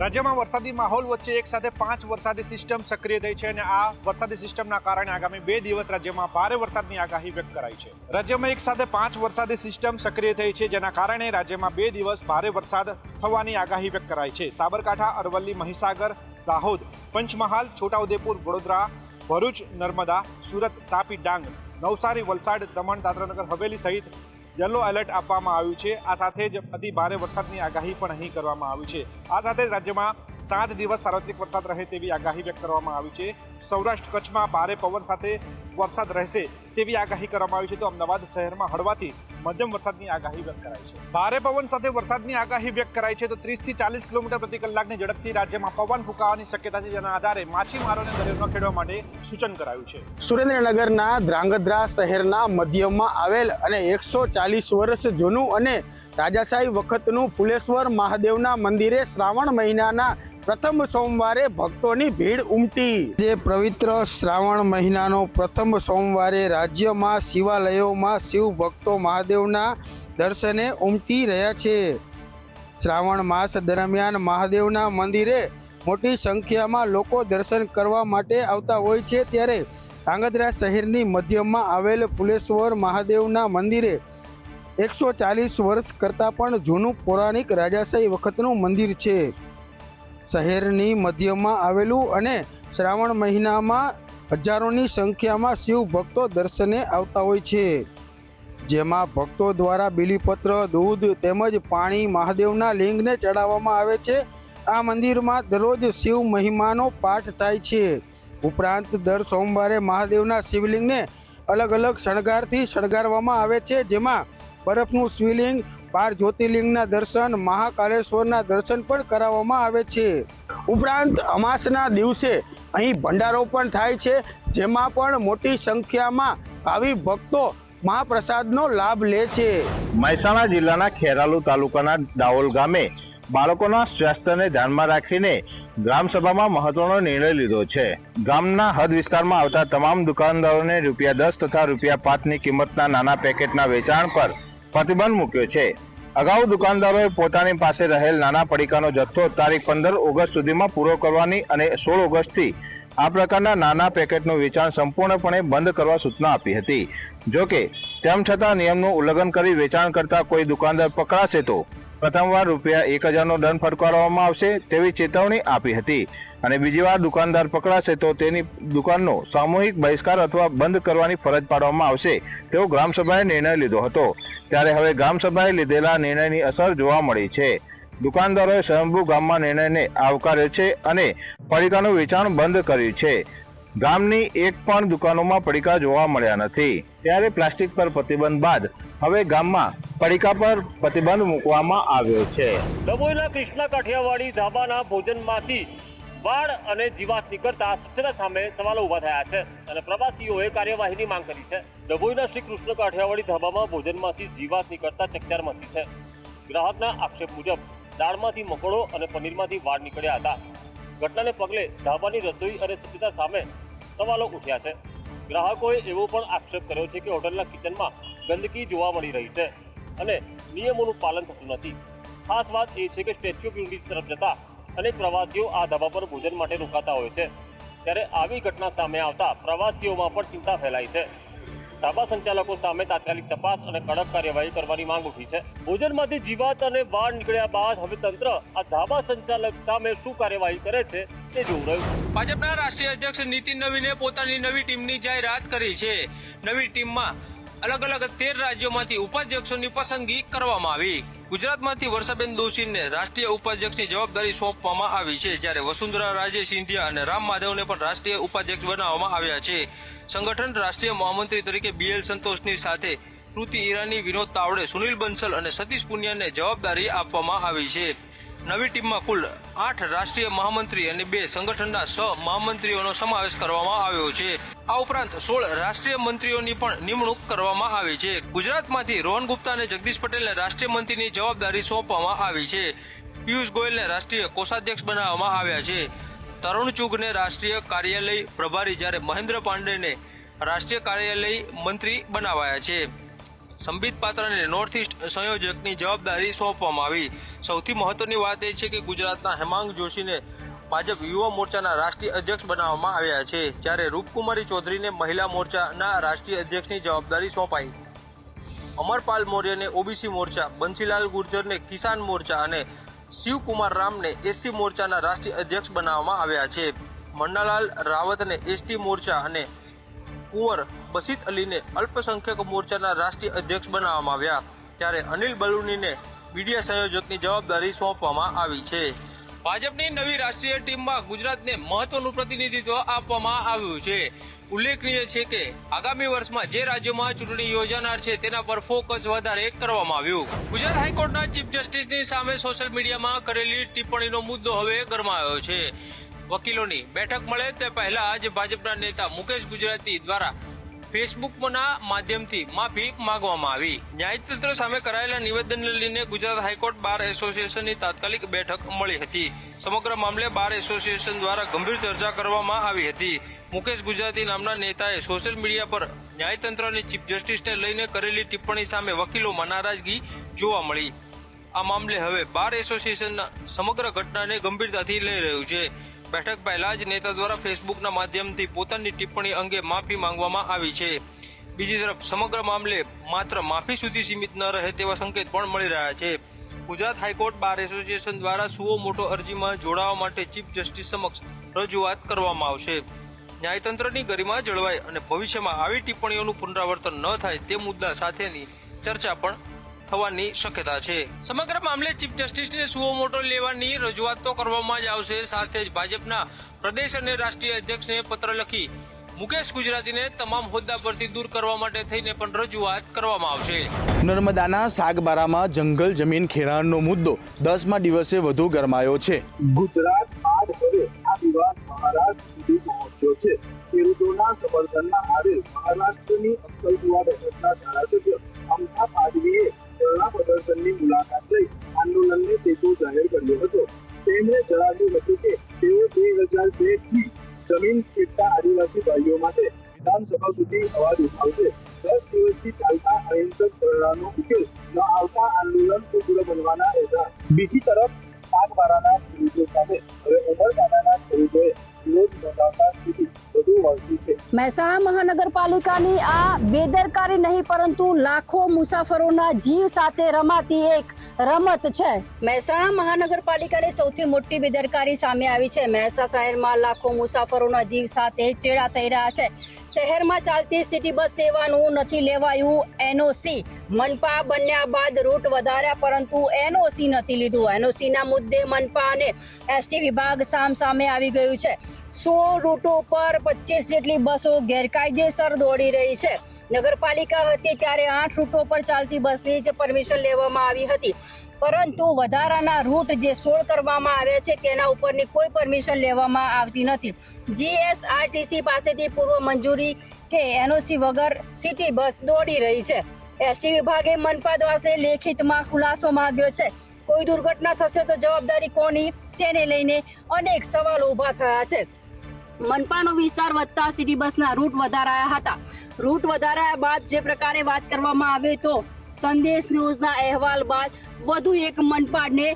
રાજ્યમાં વરસાદી માહોલ વચ્ચે એક સાથે 5 વરસાદી સિસ્ટમ સક્રિય થઈ છે અને આ વરસાદી સિસ્ટમના કારણે આગામી 2 દિવસ રાજ્યમાં ભારે વરસાદની આગાહી વ્યક્ત કરાઈ છે। રાજ્યમાં એક સાથે 5 વરસાદી સિસ્ટમ સક્રિય થઈ છે, જેના કારણે રાજ્યમાં 2 દિવસ ભારે વરસાદ થવાની આગાહી વ્યક્ત કરાઈ છે। સાબરકાંઠા, અરવલ્લી, મહીસાગર, દાહોદ, પંચમહાલ, છોટાઉદેપુર, વડોદરા, ભરૂચ, નર્મદા, સુરત, તાપી, ડાંગ, નવસારી, વલસાડ, દમણ, દાદરાનગર હવેલી સહિત યલો એલર્ટ આપવામાં આવ્યું છે। આ સાથે જ અતિ ભારે વરસાદની આગાહી પણ અહીં કરવામાં આવી છે। આ સાથે જ રાજ્યમાં 7 દિવસ સાર્વત્રિક વરસાદ રહે તેવી આગાહી વ્યક્ત કરવામાં આવી છે। સૌરાષ્ટ્ર કચ્છમાં ભારે પવન સાથે વરસાદ રહેશે તેવી આગાહી કરવામાં આવી છે, તો અમદાવાદ શહેરમાં હળવાથી મધ્યમ વરસાદની આગાહી વ્યક્ત કરાઈ છે। ભારે પવન સાથે વરસાદની આગાહી વ્યક્ત કરાઈ છે, તો 30 થી 40 કિલોમીટર પ્રતિ કલાકની ઝડપથી રાજ્યમાં પવન ફૂંકાવાની શક્યતા છે, જેના આધારે માછીમારોને દરિયો ન ખેડવા માટે સૂચન કરાયું છે। સુરેન્દ્રનગરના ધ્રાંગધ્રા શહેરના મધ્યમાં આવેલ અને 140 વર્ષ જૂનું અને રાજાશાહી વખતનું ફુલેશ્વર મહાદેવના મંદિરે શ્રાવણ મહિનાના પ્રથમ સોમવારે ભક્તોની ભીડ ઉમટી। જે પવિત્ર શ્રાવણ મહિનાનો પ્રથમ સોમવારે રાજ્યમાં શિવાલયોમાં શિવ ભક્તો મહાદેવના દર્શને ઉમટી રહ્યા છે। શ્રાવણ માસ દરમિયાન મહાદેવના મંદિરે મોટી સંખ્યામાં લોકો દર્શન કરવા માટે આવતા હોય છે, ત્યારે ધ્રાંગધ્રા શહેરની મધ્યમાં આવેલ ફુલેશ્વર મહાદેવના મંદિરે 140 વર્ષ કરતાં પણ જૂનું પૌરાણિક રાજાશાહી વખતનું મંદિર છે। શહેરની મધ્યમાં આવેલું અને શ્રાવણ મહિનામાં હજારોની સંખ્યામાં શિવ ભક્તો દર્શને આવતા હોય છે, જેમાં ભક્તો દ્વારા બીલીપત્ર, દૂધ તેમજ પાણી મહાદેવના લિંગને ચડાવવામાં આવે છે। આ મંદિરમાં દરરોજ શિવ મહિમાનો પાઠ થાય છે। ઉપરાંત દર સોમવારે મહાદેવના શિવલિંગને અલગ અલગ શણગારથી શણગારવામાં આવે છે, જેમાં બરફનું શિવલિંગ, 12 જ્યોતિર્લિંગના દર્શન, મહાકાલેશ્વરના દર્શન પણ કરાવવામાં આવે છે। ઉપરાંત અમાસના દિવસે અહીં ભંડારો પણ થાય છે, જેમાં પણ મોટી સંખ્યામાં ભાવિ ભક્તો મહાપ્રસાદનો લાભ લે છે। મહેસાણા જિલ્લાના ખેરાલુ તાલુકાના દાવોલ ગામે બાળકોના સ્વાસ્થ્યને ધ્યાનમાં રાખીને ગ્રામસભામાં મહત્વનો નિર્ણય લીધો છે। ગામના હદ વિસ્તારમાં આવતા તમામ દુકાનદારોને ₹10 તથા ₹5ની કિંમતના નાના પેકેટના વેચાણ પર પ્રતિબંધ મૂક્યો છે। અગાઉ દુકાનદારોએ પોતાની પાસે રહેલ નાના પડીકાનો જથ્થો તારીખ 15 ઓગસ્ટ સુધીમાં પૂરો કરવાની અને 16 ઓગસ્ટથી આ પ્રકારના નાના પેકેટનું વેચાણ સંપૂર્ણપણે બંધ કરવા સૂચના આપી હતી। જોકે તેમ છતાં નિયમનું ઉલ્લંઘન કરી વેચાણ કરતા કોઈ દુકાનદાર પકડાશે તો પ્રથમવાર ₹1000નો દંડ ફટકારવામાં આવશે તેવી ચેતવણી આપી હતી અને બીજી વાર દુકાનદાર પકડાશે તો તેની દુકાનનો સામૂહિક બહિષ્કાર અથવા બંધ કરવાની ફરજ પાડવામાં આવશે તેવો ગ્રામસભાએ નિર્ણય લીધો હતો। ત્યારે હવે ગ્રામસભાએ લીધેલા નિર્ણયની અસર જોવા મળી છે। દુકાનદારોએ સ્વયંભૂ ગામમાં નિર્ણયને આવકાર્યો છે અને પડીકાનું વેચાણ બંધ કર્યું છે। ગામની એક પણ દુકાનોમાં પડીકા જોવા મળ્યા નથી। ત્યારે પ્લાસ્ટિક પર પ્રતિબંધ બાદ હવે ગામમાં પડીકા પર પ્રતિબંધ મૂકવામાં આવ્યો છે। ડભોઈના કૃષ્ણા કાઠિયાવાડી ધાબાના ભોજનમાંથી વાળ અને જીવાત નીકળતા સ્વચ્છતા સામે સવાલો ઉભા થયા છે અને પ્રવાસીઓએ કાર્યવાહીની માંગ કરી છે। ડભોઈના શ્રી કૃષ્ણ કાઠિયાવાડી ધાબામાં ભોજનમાંથી જીવાત નીકળતા ચકચાર મચી છે। ગ્રાહકના આક્ષેપ મુજબ દાળમાંથી મકોડો અને પનીરમાંથી વાળ નીકળ્યા હતા। ઘટનાને પગલે ધાબાની રસોઈ અને સ્વચ્છતા સામે સવાલો ઉઠ્યા છે। ગ્રાહકોએ એવો પણ આક્ષેપ કર્યો છે કે હોટલના કિચનમાં ગંદકી જોવા મળી રહી છે અને નિયમોનું પાલન થતું નથી। ખાસ વાત એ છે કે સ્ટેચ્યુ ઓફ યુનિટી તરફ જતા અનેક પ્રવાસીઓ આ ધાબા પર ભોજન માટે રોકાતા હોય છે, ત્યારે આવી ઘટના સામે આવતા પ્રવાસીઓમાં પણ ચિંતા ફેલાઈ છે। ધાબા સંચાલકો સામે તાત્કાલિક તપાસ અને કડક કાર્યવાહી કરવાની માંગ ઉઠી છે। ભોજનમાંથી જીવાત અને વાળ નીકળ્યા બાદ હવે તંત્ર આ ધાબા સંચાલક સામે શું કાર્યવાહી કરે છે તે જોવું રહ્યું। ભાજપના રાષ્ટ્રીય અધ્યક્ષ નીતિન નવીને પોતાની નવી ટીમની જાહેરાત કરી છે। નવી ટીમમાં અલગ અલગ 13 રાજ્યોમાંથી ઉપાધ્યક્ષોની પસંદગી કરવામાં આવી। ગુજરાતમાંથી વર્ષાબેન દોશીને રાષ્ટ્રીય ઉપાધ્યક્ષની જવાબદારી સોંપવામાં આવી છે, જ્યારે વસુંધરા રાજે સિંધિયા અને રામ માધવને પણ રાષ્ટ્રીય ઉપાધ્યક્ષ બનાવવામાં આવ્યા છે। સંગઠન રાષ્ટ્રીય મહામંત્રી તરીકે BL સંતોષની સાથે કૃતિ ઈરાની, વિનોદ તાવડે, સુનિલ બંસલ અને સતીશ પુનિયાને જવાબદારી આપવામાં આવી છે। નવી ટીમમાં કુલ 8 રાષ્ટ્રીય મહામંત્રી અને 2 સંગઠનના સહ મહામંત્રીઓનો સમાવેશ કરવામાં આવ્યો છે। આ ઉપરાંત 16 રાષ્ટ્રીય મંત્રીઓની પણ નિમણૂક કરવામાં આવી છે। ગુજરાતમાંથી રોહન ગુપ્તા અને જગદીશ પટેલને રાષ્ટ્રીય મંત્રીની જવાબદારી સોંપવામાં આવી છે। પિયુષ ગોયલને રાષ્ટ્રીય કોષાધ્યક્ષ બનાવવામાં આવ્યા છે। તરુણ ચુગને રાષ્ટ્રીય કાર્યાલય પ્રભારી, જ્યારે મહેન્દ્ર પાંડેને રાષ્ટ્રીય કાર્યાલય મંત્રી બનાવાયા છે। સંબિત પાત્રને નોર્થ ઇસ્ટ સંયોજકની જવાબદારી સોંપવામાં આવી. સૌથી મહત્વની વાત એ છે કે ગુજરાતના હેમાંગ જોશીને ભાજપ યુવા મોરચાના રાષ્ટ્રીય અધ્યક્ષ બનાવવામાં આવ્યા છે, જ્યારે રૂપકુમારી ચૌધરીને મહિલા મોરચાના રાષ્ટ્રીય અધ્યક્ષની જવાબદારી સોંપાઈ. અમરપાલ મૌર્યને ઓબીસી મોરચા, બંસીલાલ ગુર્જરને કિસાન મોરચા અને શિવકુમાર રામને એસસી મોરચાના રાષ્ટ્રીય અધ્યક્ષ બનાવવામાં આવ્યા છે. મન્નાલાલ રાવતને એસટી મોરચા અને કુંવર બસીત અલીને અલ્પસંખ્યક મોરચાના રાષ્ટ્રીય અધ્યક્ષ બનાવવામાં આવ્યા, ત્યારે અનિલ બલુનીને મીડિયા સંયોજકની જવાબદારી સોંપવામાં આવી છે. ભાજપની નવી રાષ્ટ્રીય ટીમમાં ગુજરાતને મહત્વનું પ્રતિનિધિત્વ આપવામાં આવ્યું છે. ઉલ્લેખનીય છે કે આગામી વર્ષમાં જે રાજ્યોમાં ચૂંટણી યોજાનાર છે તેના પર ફોકસ વધારે કરવામાં આવ્યું. ગુજરાત હાઈકોર્ટના ચીફ જસ્ટિસની સામે સોશિયલ મીડિયામાં કરેલી ટિપ્પણીનો મુદ્દો હવે ગરમાયો છે. વકીલોની બેઠક મળે તે પહેલા જ ભાજપના નેતા મુકેશ ગુજરાતી દ્વારા ફેસબુકના માધ્યમથી માફી માંગવામાં આવી. ન્યાયતંત્ર સામે કરાયેલા નિવેદનને લઈને ગુજરાત હાઈકોર્ટ બાર એસોસિએશનની તાત્કાલિક બેઠક મળી હતી. સમગ્ર મામલે બાર એસોસિએશન દ્વારા ગંભીર ચર્ચા કરવામાં આવી હતી. મુકેશ ગુજરાતી નામના નેતાએ સોશિયલ મીડિયા પર ન્યાયતંત્ર અને ચીફ જસ્ટિસને લઈને કરેલી ટિપ્પણી સામે વકીલોમાં નારાજગી જોવા મળી. આ મામલે હવે બાર એસોસિએશન સમગ્ર ઘટનાને ગંભીરતાથી લઈ રહ્યું છે. બેઠક પહેલા જ નેતા દ્વારા ફેસબુકના માધ્યમથી પોતાની ટિપ્પણી અંગે માફી માંગવામાં આવી છે. બીજી તરફ સમગ્ર મામલે માત્ર માફી સુધી સીમિત ન રહે તેવા સંકેત પણ મળી રહ્યા છે. ગુજરાત હાઈકોર્ટ બાર એસોસિએશન દ્વારા સુઓ મોટો અરજીમાં જોડાવા માટે ચીફ જસ્ટિસ સમક્ષ રજૂઆત કરવામાં આવશે. ન્યાયતંત્રની ગરિમા જળવાય અને ભવિષ્યમાં આવી ટિપ્પણીઓનું પુનરાવર્તન ન થાય તે મુદ્દા સાથેની ચર્ચા પણ થવાની શક્યતા છે. સમગ્ર મામલે ચીફ જસ્ટિસને સુઓ મોટો લેવાની રજૂઆત તો કરવામાં જ આવશે. સાથે જ ભાજપના પ્રદેશ અને રાષ્ટ્રીય અધ્યક્ષને પત્ર લખી મુકેશ ગુજરાતીને તમામ હોદ્દા પરથી દૂર કરવા માટે થઈને પણ રજૂઆત કરવામાં આવશે. નર્મદાના સાગબારામાં જંગલ જમીન ખેરાણનો મુદ્દો 10મા દિવસે વધુ ગરમાયો છે. ગુજરાત બાદ હવે આ વિવાદ મહારાષ્ટ્ર સુધી પહોંચ્યો છે. ખેડૂતોના સમર્થનમાં આવેલ મહારાષ્ટ્રની અક્કલકુવા બેઠકના ધારાસભ્ય અમથા પાડવીએ ધરણા પ્રદર્શનની મુલાકાત લઈ આંદોલનને ટેકો જાહેર કર્યો હતો. તેમણે જણાવ્યું હતું કે તેઓ 2002 થી જમીન ખેડતા આદિવાસી ભાઈઓ માટે વિધાનસભા સુધી અવાજ ઉઠાવશે. 10 દિવસથી ચાલતા અહિંસક ધરણાનો ઉકેલ ન આવતા આંદોલન ઉગ્ર બનવાના રહેતા. બીજી તરફ સાગબારાના ખેડૂતો સામે હવે ઉમરપાડાના ખેડૂતોએ વિરોધ નોંધાવતા સ્થિતિ વધુ વણસી છે. મહેસાણા મહાનગરપાલિકાની આ બેદરકારી નહીં પરંતુ લાખો મુસાફરોના જીવ સાથે રમાતી એક રમત છે. મહેસાણા મહાનગરપાલિકાની સૌથી મોટી બેદરકારી સામે આવી છે. મહેસાણા શહેરમાં લાખો મુસાફરોના જીવ સાથે ચેડા થઈ રહ્યા છે. શહેરમાં ચાલતી સિટી બસ સેવાનું નથી લેવાયું એનઓસી. મનપા બન્યા બાદ રૂટ વધાર્યા પરંતુ એનઓસી નથી લીધું. એનઓસીના મુદ્દે મનપા અને એસટી વિભાગ સામે આવી ગયું છે. 100 રૂટો પર 25 જેટલી બસો ગેરકાયદેસર દોડી રહી છે. નગરપાલિકા હતી ત્યારે 8 રૂટો પર ચાલતી બસની જ પરમિશન લેવામાં આવી હતી, પરંતુ વધારાના રૂટ જે 16 કરવામાં આવ્યા છે તેના ઉપરની કોઈ પરમિશન લેવામાં આવતી નથી. જીએસઆરટીસી પાસેથી પૂર્વ મંજૂરી કે એનઓસી વગર સિટી બસ દોડી રહી છે. એસટી વિભાગે મનપા પાસે લેખિતમાં ખુલાસો માંગ્યો છે. કોઈ દુર્ઘટના થશે તો જવાબદારી કોની, તેને લઈને અનેક સવાલો ઊભા થયા છે. મનપાનો વિસ્તાર વધતા સિટી બસના રૂટ વધારાયા હતા. રૂટ વધારાયા બાદ જે પ્રકારે વાત કરવામાં આવે તો સંદેશ ન્યૂઝના અહેવાલ બાદ વધુ એક મનપાને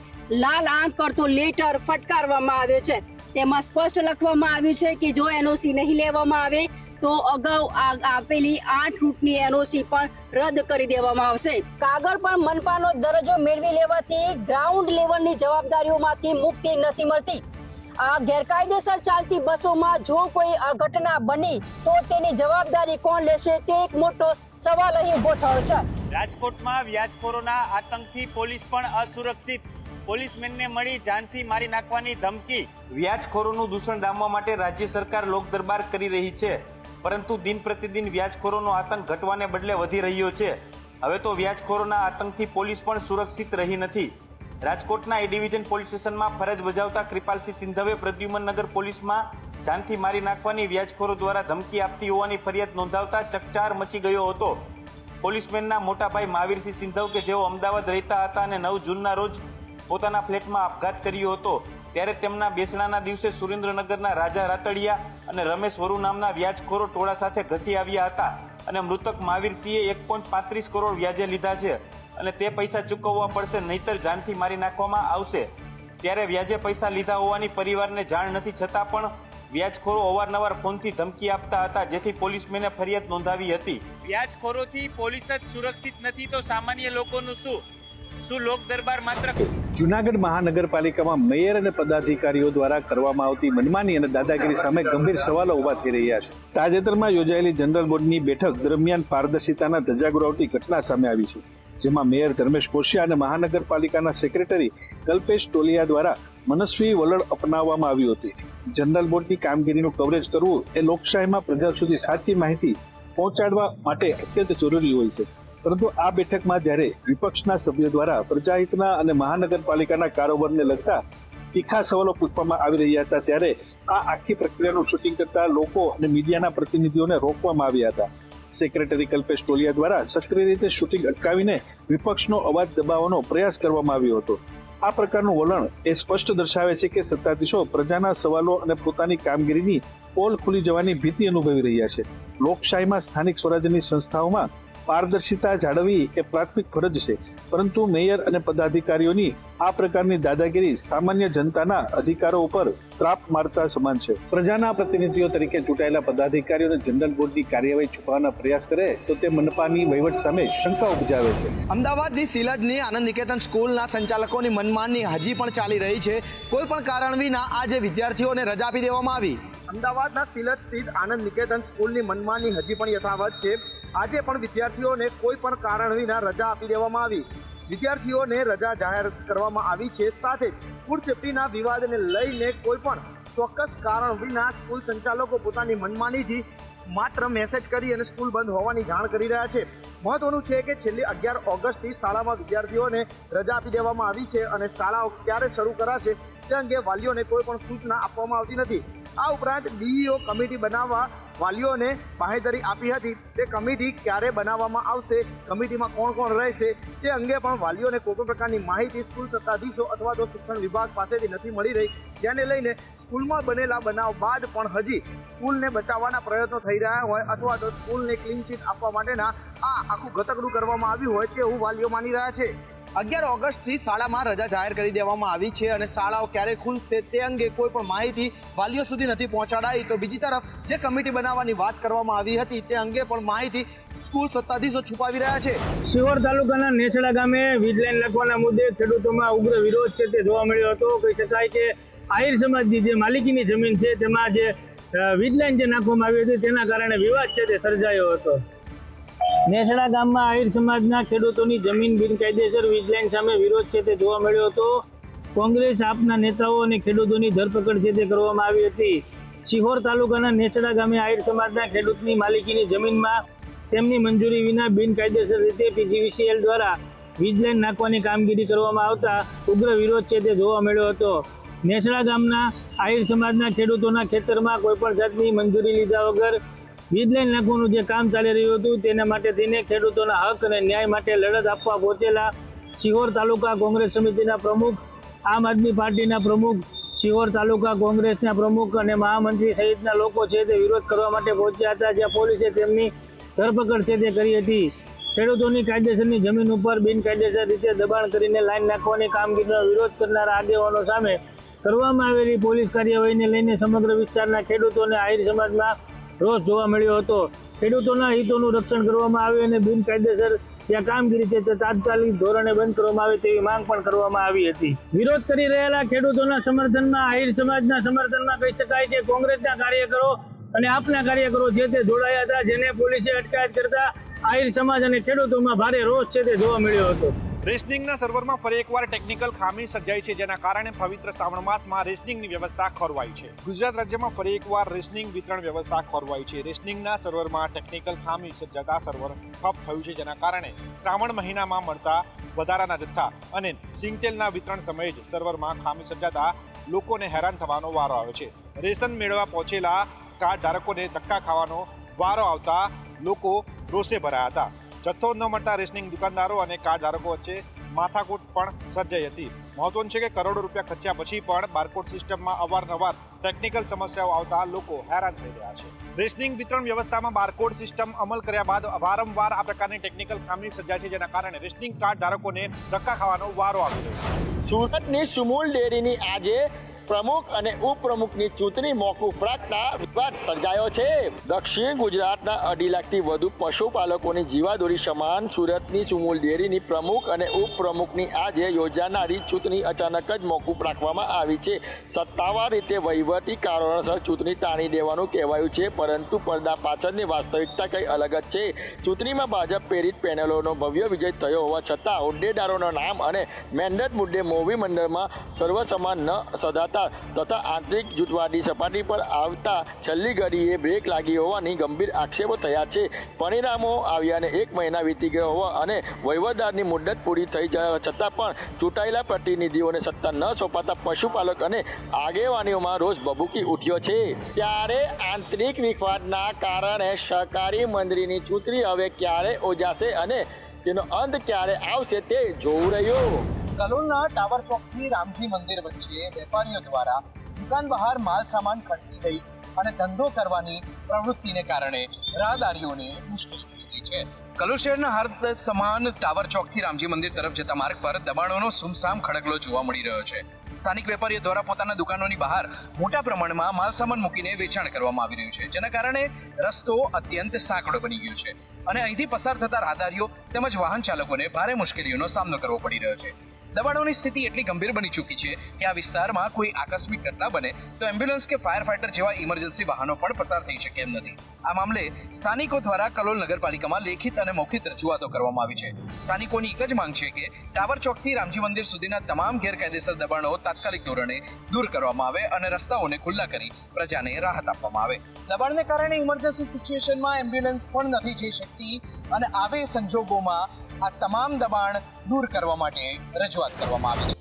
લાલ આંખ કરતો લેટર ફટકારવામાં આવ્યો છે. તેમાં સ્પષ્ટ લખવામાં આવ્યું છે કે જો એનઓસી નહીં લેવામાં આવે તો અગાઉ આપેલી 8 રૂટની એનઓસી પણ રદ કરી દેવામાં આવશે. કાગળ પર મનપાનો દરજ્જો મેળવી લેવાથી ગ્રાઉન્ડ લેવલની જવાબદારીઓમાંથી મુક્તિ નથી મળતી. આ ગેરકાયદેસર ચાલતી બસોમાં જો કોઈ અઘટના બની તો તેની જવાબદારી કોણ લેશે તે એક મોટો સવાલ અહીં ઉભો થયો છે. રાજકોટમાં વ્યાજખોરોના આતંકથી પોલીસ પણ અસુરક્ષિત. પોલીસમેનને મળી જાનથી મારી નાખવાની ધમકી. વ્યાજખોરોનું દૂષણ ડામવા માટે રાજ્ય સરકાર લોક દરબાર કરી રહી છે, પરંતુ દિન પ્રતિદિન વ્યાજખોરોનો આતંક ઘટવાને બદલે વધી રહ્યો છે. હવે તો વ્યાજખોરોના આતંકથી પોલીસ પણ સુરક્ષિત રહી નથી. રાજકોટના એ ડિવિઝન પોલીસ સ્ટેશનમાં ફરજ બજાવતા કૃપાલસિંહ સિંધવે પ્રદ્યુમનનગર પોલીસમાં જાનથી મારી નાખવાની વ્યાજખોરો દ્વારા ધમકી આપતી હોવાની ફરિયાદ નોંધાવતા ચકચાર મચી ગયો હતો. પોલીસમેનના મોટાભાઈ મહાવીરસિંહ સિંધવ કે જેઓ અમદાવાદ રહેતા હતા અને 9 જૂનના રોજ પોતાના ફ્લેટમાં આપઘાત કર્યો હતો, ત્યારે તેમના બેસણાના દિવસે સુરેન્દ્રનગરના રાજા રાતડિયા અને રમેશ વરુ નામના વ્યાજખોરો ટોળા સાથે ઘસી આવ્યા હતા. અને મૃતક મહાવીરસિંહે 1.35 કરોડ વ્યાજે લીધા છે અને તે પૈસા ચૂકવવા પડશે, નહીતર જાનથી મારી નાખવામાં આવશે. ત્યારે વ્યાજે પૈસા લીધા હોવાની પરિવારને જાણ નથી છતાં પણ વ્યાજખોરો અવારનવાર ફોનથી ધમકી આપતા હતા, જેથી પોલીસમેને ફરિયાદ નોંધાવી હતી. વ્યાજખોરોથી પોલીસ જ સુરક્ષિત નથી તો સામાન્ય લોકોનું શું લોક દરબાર માત્ર જૂનાગઢ મહાનગરપાલિકામાં મેયર અને પદાધિકારીઓ દ્વારા કરવામાં આવતી મનમાની અને દાદાગીરી સામે ગંભીર સવાલો ઉભા થઈ રહ્યા છે. તાજેતરમાં યોજાયેલી જનરલ બોર્ડની બેઠક દરમિયાન પારદર્શિતાના ધજા ગુરાવતી ઘટના સામે આવી છે, જેમાં મેયર ધર્મેશ કોશિયા અને મહાનગરપાલિકાના સેક્રેટરી કલ્પેશ ટોલિયા દ્વારા મનસ્વી વલણ અપનાવવામાં આવ્યું હતું. જનરલ બોર્ડની કામગીરીનું કવરેજ કરવું એ લોકશાહીમાં પ્રજા સુધી સાચી માહિતી પહોંચાડવા માટે અત્યંત જરૂરી હોય છે. પરંતુ આ બેઠકમાં જ્યારે વિપક્ષના સભ્યો દ્વારા પ્રજાહિતના અને મહાનગરપાલિકાના કારોબારને લગતા તીખા સવાલો પૂછવામાં આવી રહ્યા હતા, ત્યારે આ આખી પ્રક્રિયાનું શૂટિંગ કરતા લોકો અને મીડિયાના પ્રતિનિધિઓને રોકવામાં આવ્યા હતા. સેક્રેટરી કલ્પેશ ટોલિયા દ્વારા સક્રિય રીતે શૂટિંગ અટકાવીને વિપક્ષનો અવાજ દબાવવાનો પ્રયાસ કરવામાં આવ્યો હતો. આ પ્રકારનું વલણ એ સ્પષ્ટ દર્શાવે છે કે સત્તાધીશો પ્રજાના સવાલો અને પોતાની કામગીરીની પોલ ખુલી જવાની ભીતિ અનુભવી રહ્યા છે. લોકશાહીમાં સ્થાનિક સ્વરાજ્યની સંસ્થાઓમાં પારદર્શિતા જાળવવી એ પ્રાથમિક ફરજ છે, પરંતુ મેયર અને પદાધિકારીઓની આ પ્રકારની દાદાગીરી સામાન્ય જનતાના અધિકારો ઉપર ત્રાપ મારતા સમાન છે. પ્રજાના પ્રતિનિધિઓ તરીકે ચૂંટાયેલા પદાધિકારીઓને જનરલ બોર્ડની કાર્યવાહી છુપાવવાનો પ્રયાસ કરે તો તે મનપાની વહીવટ સામે શંકા ઉપજાવે છે. અમદાવાદની સિલજની આનંદ નિકેતન સ્કૂલના સંચાલકોની મનમાની હજી પણ ચાલી રહી છે. કોઈ પણ કારણ વિના આજે વિદ્યાર્થીઓને રજા આપી દેવામાં આવી. અમદાવાદના સિલજ સ્થિત આનંદ નિકેતન સ્કૂલની મનમાની હજી પણ યથાવત છે. આજે પણ વિદ્યાર્થીઓને કોઈ પણ કારણ વિના રજા આપી દેવામાં આવી. વિદ્યાર્થીઓને રજા જાહેર કરવામાં આવી છે. સાથે ફૂડ સેફ્ટીના વિવાદને લઈને કોઈ પણ ચોક્કસ કારણ વિના સ્કૂલ સંચાલકો પોતાની મનમાનીથી માત્ર મેસેજ કરી અને સ્કૂલ બંધ હોવાની જાણ કરી રહ્યા છે. મહત્વનું છે કે છેલ્લી 11 ઓગસ્ટથી શાળામાં વિદ્યાર્થીઓને રજા આપી દેવામાં આવી છે અને શાળાઓ ક્યારે શરૂ કરાશે તે અંગે વાલીઓને કોઈ પણ સૂચના આપવામાં આવતી નથી. આ ઉપરાંત ડીઈઓ કમિટી બનાવવા વાલીઓને બાંહેધરી આપી હતી. તે કમિટી ક્યારે બનાવવામાં આવશે, કમિટીમાં કોણ કોણ રહેશે તે અંગે પણ વાલીઓને કોઈ પણ પ્રકારની માહિતી સ્કૂલ સત્તાધીશો અથવા તો શિક્ષણ વિભાગ પાસેથી નથી મળી રહી, જેને લઈને સ્કૂલમાં બનેલા બનાવ બાદ પણ હજી સ્કૂલને બચાવવાના પ્રયત્નો થઈ રહ્યા હોય અથવા તો સ્કૂલને ક્લીન ચીટ આપવા માટેના આ આખું ગતકડું કરવામાં આવ્યું હોય તેવું વાલીઓ માની રહ્યા છે. 11 ઓગસ્ટથી શાળામાં રજા જાહેર કરી દેવામાં આવી છે અને શાળાઓ ક્યારે ખુલશે તે અંગે કોઈ પણ માહિતી વાલીઓ સુધી નથી પહોંચાડાઈ. તો બીજી તરફ જે કમિટી બનાવવાની વાત કરવામાં આવી હતી તે અંગે પણ માહિતી સ્કૂલ સત્તાધીશો છુપાવી રહ્યા છે. શિહોર તાલુકાના નેસડા ગામે વીજ લાઈન નાખવાના મુદ્દે ખેડૂતોમાં ઉગ્ર વિરોધ છે તે જોવા મળ્યો હતો. કહી શકાય કે આહિર સમાજની જે માલિકીની જમીન છે તેમાં જે વીજ લાઈન જે નાખવામાં આવી હતી તેના કારણે વિવાદ છે તે સર્જાયો હતો. નેસડા ગામમાં આહિર સમાજના ખેડૂતોની જમીન બિનકાયદેસર વીજ લાઈન સામે વિરોધ છે તે જોવા મળ્યો હતો. કોંગ્રેસ આપના નેતાઓ અને ખેડૂતોની ધરપકડ છે તે કરવામાં આવી હતી. શિહોર તાલુકાના નેસડા ગામે આહિર સમાજના ખેડૂતની માલિકીની જમીનમાં તેમની મંજૂરી વિના બિનકાયદેસર રીતે પીજીવીસીએલ દ્વારા વીજ લાઈન નાખવાની કામગીરી કરવામાં આવતા ઉગ્ર વિરોધ છે તે જોવા મળ્યો હતો. નેસડા ગામના આહિર સમાજના ખેડૂતોના ખેતરમાં કોઈપણ જાતની મંજૂરી લીધા વગર વીજ લાઈન નાખવાનું જે કામ ચાલી રહ્યું હતું તેના માટે થઈને ખેડૂતોના હક અને ન્યાય માટે લડત આપવા પહોંચેલા શિહોર તાલુકા કોંગ્રેસ સમિતિના પ્રમુખ, આમ આદમી પાર્ટીના પ્રમુખ, શિહોર તાલુકા કોંગ્રેસના પ્રમુખ અને મહામંત્રી સહિતના લોકો છે તે વિરોધ કરવા માટે પહોંચ્યા હતા, જ્યાં પોલીસે તેમની ધરપકડ છે તે કરી હતી. ખેડૂતોની કાયદેસરની જમીન ઉપર બિનકાયદેસર રીતે દબાણ કરીને લાઈન નાખવાની કામગીરીનો વિરોધ કરનારા આગેવાનો સામે કરવામાં આવેલી પોલીસ કાર્યવાહીને લઈને સમગ્ર વિસ્તારના ખેડૂતોને આહિર સમાજમાં રોષ જોવા મળ્યો હતો. ખેડૂતોના હિતોનું રક્ષણ કરવામાં આવે અને બિનકાયદેસર જ્યાં કામગીરી છે તે તાત્કાલિક ધોરણે બંધ કરવામાં આવે તેવી માંગ પણ કરવામાં આવી હતી. વિરોધ કરી રહેલા ખેડૂતોના સમર્થનમાં આહિર સમાજના સમર્થનમાં કહી શકાય કે કોંગ્રેસના કાર્યકરો અને આપના કાર્યકરો જે તે જોડાયા હતા, જેને પોલીસે અટકાયત કરતા આહિર સમાજ અને ખેડૂતોમાં ભારે રોષ છે તે જોવા મળ્યો હતો. રેશનિંગના સર્વરમાં ફરી એકવાર ટેકનિકલ ખામી સર્જાઈ છે, જેના કારણે પવિત્ર શ્રાવણ માસમાં રેશનિંગની વ્યવસ્થા ખોરવાઈ છે. ગુજરાત રાજ્યમાં ફરી એકવાર રેશનિંગ વિતરણ વ્યવસ્થા ખોરવાઈ છે. રેશનિંગના સર્વરમાં ટેકનિકલ ખામી સર્જાતા સર્વર ઠપ થયું છે, જેના કારણે શ્રાવણ મહિનામાં મળતા વધારાના જથ્થા અને સિંગતેલના વિતરણ સમયે જ સર્વરમાં ખામી સર્જાતા લોકોને હેરાન થવાનો વારો આવ્યો છે. રેશન મેળવવા પહોંચેલા કાર્ડ ધારકોને ધક્કા ખાવાનો વારો આવતા લોકો રોષે ભરાયા હતા. જથ્થો ન મળતા રેશનિંગ દુકાનદારો અને કાર્ડ ધારકો વચ્ચે માથાકૂટ પણ સર્જાઈ હતી. મહત્વનું છે કે કરોડો રૂપિયા ખર્ચ્યા પછી પણ બારકોડ સિસ્ટમમાં અવારનવાર ટેકનિકલ સમસ્યાઓ આવતા લોકો હેરાન થઈ રહ્યા છે. રેશનિંગ વિતરણ વ્યવસ્થામાં બારકોડ સિસ્ટમ અમલ કર્યા બાદ વારંવાર આ પ્રકારની ટેકનિકલ ખામી સર્જાય છે, જેના કારણે રેશનિંગ કાર્ડ ધારકોને ધક્કા ખાવાનો વારો આવી રહ્યો છે. સુરતની સુમૂલ ડેરીની આજે પ્રમુખ અને ઉપપ્રમુખની ચૂંટણી મોકૂફ રાખતા વિવાદ સર્જાયો છે. દક્ષિણ ગુજરાતના 2.5 લાખથી વધુ પશુપાલકોની જીવાદોરી સમાન સુરતની સુમૂલ ડેરીની પ્રમુખ અને ઉપપ્રમુખની આજે યોજાનારી ચૂંટણી અચાનક જ મોકૂફ રાખવામાં આવી છે. સત્તાવાર રીતે વહીવટી કારણોસર ચૂંટણી તાણી દેવાનું કહેવાયું છે, પરંતુ પડદા પાછળની વાસ્તવિકતા કંઈ અલગ જ છે. ચૂંટણીમાં ભાજપ પ્રેરિત પેનલોનો ભવ્ય વિજય થયો હોવા છતાં હોદ્દેદારોના નામ અને મેન્ડેટ મુદ્દે મોવડી મંડળમાં સર્વસમાન ન સદાતા તથા આંતરિક જૂથવાદી સપાટી પર આવતા છેલ્લી ઘડીએ બ્રેક લાગી હોવાની ગંભીર આક્ષેપો થયા છે. પરિણામો આવ્યાને 1 મહિના વીતી ગયો હોવા અને વહીવટદારની મુદત પૂરી થઈ જવા છતાં પણ ચૂંટાયેલા પ્રતિનિધિઓને સત્તા ન સોંપાતા પશુપાલક અને આગેવાનીઓમાં રોષ ભભૂકી ઉઠ્યો છે. ત્યારે આંતરિક વિવાદના કારણે સહકારી મંત્રીની ચૂંટણી હવે ક્યારે ઓજાશે અને તેનો અંત ક્યારે આવશે તે જોવું રહ્યું. કલોલના ટાવર ચોકથી રામજી મંદિર વચ્ચે વેપારીઓ દ્વારા દુકાન બહાર માલ સામાન ખડકી ગઈ અને ધંધો કરવાની પ્રવૃત્તિને કારણે રાહદારીઓને મુશ્કેલી પડી છે. કલોલ શહેરના હદ સમાન ટાવર ચોકથી રામજી મંદિર તરફ જતા માર્ગ પર દબાણોનો સુમસામ ખડકલો જોવા મળી રહ્યો છે. સ્થાનિક વેપારીઓ દ્વારા પોતાના દુકાનોની બહાર મોટા પ્રમાણમાં માલ સામાન મૂકીને વેચાણ કરવામાં આવી રહ્યું છે, જેના કારણે રસ્તો અત્યંત સાંકડો બની ગયો છે અને અહીંથી પસાર થતા રાહદારીઓ તેમજ વાહન ચાલકોને ભારે મુશ્કેલીઓનો સામનો કરવો પડી રહ્યો છે. દબાણોની સ્થિતિ એટલી ગંભીર બની ચૂકી છે કે આ વિસ્તારમાં કોઈ આકસ્મિક ઘટના બને તો એમ્બ્યુલન્સ કે ફાયર ફાઈટર જેવા ઇમરજન્સી વાહનો પણ પસાર થઈ શકે એમ નથી. આ મામલે સ્થાનિકો દ્વારા કલોલ નગરપાલિકામાં લેખિત અને મૌખિક રજૂઆતો કરવામાં આવી છે. સ્થાનિકોની એક જ માંગ છે કે ટાવર ચોકથી રામજી મંદિર સુધીના તમામ ગેરકાયદેસર દબાણો તાત્કાલિક ધોરણે દૂર કરવામાં આવે અને રસ્તાઓને ખુલ્લા કરી પ્રજાને રાહત આપવામાં આવે. દબાણને કારણે ઇમરજન્સી સિચ્યુએશનમાં એમ્બ્યુલન્સ પણ નથી જઈ શકતી અને આવે સંજોગોમાં આ તમામ દબાણ દૂર કરવા માટે રજૂઆત કરવામાં આવી છે.